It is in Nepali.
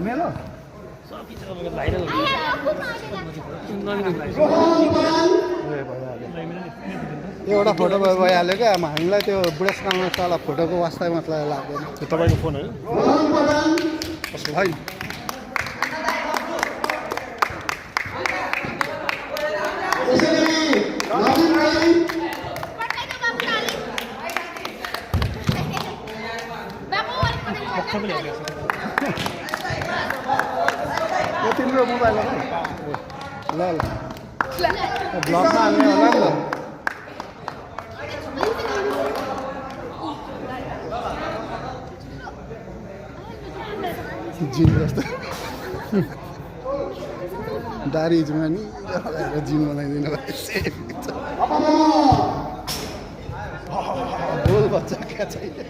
मेरो एउटा फोटो भइहाल्यो क्या हामीलाई त्यो बुढेसकालमा तल फोटोको वास्ता मात्र लाग्दैन तपाईँको फोन हो कसो भाइ यो तिम्रो मोबाइल हो ल ल ब्लगमा हाल्ने होला नि त जिम जस्तो दारी जुमानी जिम बनाइदिनु बोल बच्चा क्या चाहिए